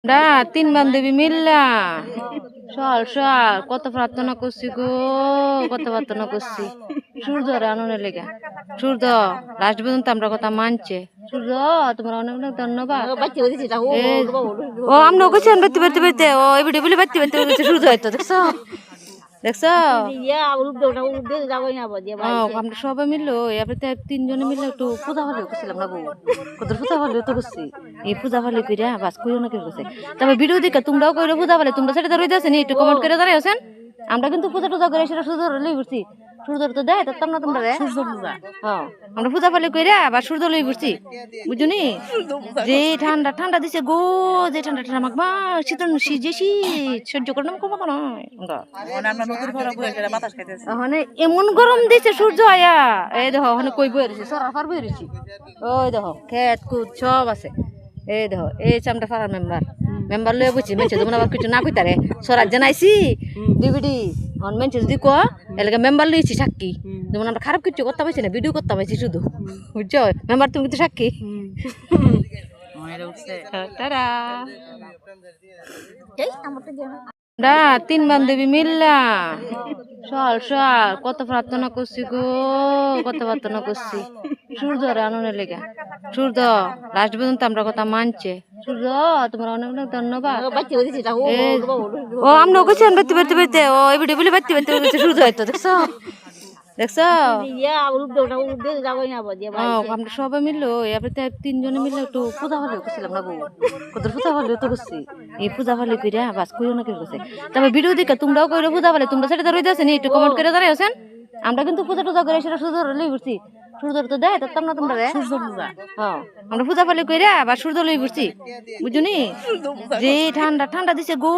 আমরা ৩ বান্ধবী মিল্লা সকাল কত প্রার্থনা করছি গো, কত প্রার্থনা করছি সূর্যরে আননের লেগে। সূর্য লাস্ট পর্যন্ত আমরা কথা মানছে। সূর্য তোমার অনেক অনেক ধন্যবাদ। ও আমরা কইছি বাড়তে বাড়তে বাড়তে ও এই ভিডিও বলে বাড়তে বাড়তে বাড়তে সূর্য হয়তো দেখছো দেখছো আমরা সবাই মিললো এবার ৩ জনে মিললে একটু পূজা হলে করছিলাম না গো, কত পূজা হলে তো করছি। এই পূজা হলে কইরা বাস কইও না কেউ করছে। তবে ভিডিও দেখে তোমরাও কইরো পূজা হলে, তোমরা সেটা রইতে আছেন একটু কমেন্ট করে দাঁড়াই আছেন। আমরা কিন্তু পূজা টুজা করে সেটা সূর্য লই করছি। সূর্য তো দেয় তাম না তোমরা সূর্য পূজা। হ্যাঁ আমরা পূজা ফলে কইরা আবার সূর্য লই করছি বুঝুনি। যে ঠান্ডা ঠান্ডা দিছে গো, যে ঠান্ডা ঠান্ডা মাখবা শীতল যে শীত সহ্য করে না কমাতো নয়। ওখানে এমন গরম দিছে সূর্য আয়া এই দেখো ওখানে কই বই রয়েছে সরা ফার বই রয়েছি। ওই দেখো খেত কুদ সব আছে। এই দেখো এই চামটা ফারার মেম্বার লয়ে বুঝছি মেনছে যেমন আবার কিছু না কইতারে সরাজ জানাইছি ডিভিডি অন মেনছে যদি কো এলাকা মেম্বার লইছি সাক্ষী। যেমন আমরা খারাপ কিছু করতে পারছি না, ভিডিও করতে পারছি শুধু বুঝছো। মেম্বার তুমি কিন্তু সাক্ষী। টাটা। আমরা ৩ বান্ধবী মিল্লা সকাল কত প্রার্থনা করছি গো, কত প্রার্থনা করছি সূর্যরে আননের লেগে। সূর্য লাস্ট পর্যন্ত আমরা কথা মানছে। সূর্য তোমার অনেক অনেক ধন্যবাদ। ও আমরা কইছি বাড়তে বাড়তে বাড়তে ও এই ভিডিও বলে বাড়তে বাড়তে বাড়তে সূর্য হয়তো দেখছো দেখছো আমরা সবাই মিললো এবার ৩ জনে মিললে একটু পূজা হলে করছিলাম না গো, কত পূজা হলে তো করছি। এই পূজা হলে কইরা বাস কইও না কেউ করছে। তবে ভিডিও দেখে তোমরাও কইরো পূজা হলে, তোমরা সেটা রইতে আছেন একটু কমেন্ট করে দাঁড়াই আছেন। আমরা কিন্তু পূজা টুজা করে সেটা সূর্য লই করছি। সূর্য তো দেয় তাম না তোমরা সূর্য পূজা। হ্যাঁ আমরা পূজা ফলে কইরা আবার সূর্য লই করছি বুঝুনি। যে ঠান্ডা ঠান্ডা দিছে গো,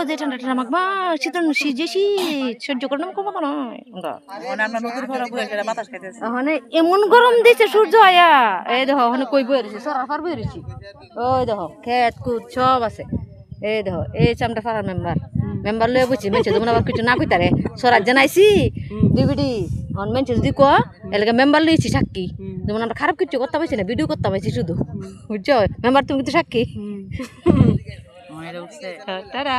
যে ঠান্ডা ঠান্ডা মাখবা শীতল যে শীত সহ্য করে না কমাতো নয়। ওখানে এমন গরম দিছে সূর্য আয়া এই দেখো ওখানে কই বই রয়েছে সরা ফার বই রয়েছি। ওই দেখো খেত কুদ সব আছে। এই দেখো এই চামটা ফারার মেম্বার লয়ে বুঝছি মেনছে যেমন আবার কিছু না কইতারে সরাজ জানাইছি ডিভিডি অন মেনছে যদি কো এলাকা মেম্বার লইছি সাক্ষী। যেমন আমরা খারাপ কিছু করতে পারছি না, ভিডিও করতে পারছি শুধু বুঝছো। মেম্বার তুমি কিন্তু সাক্ষী। টাটা।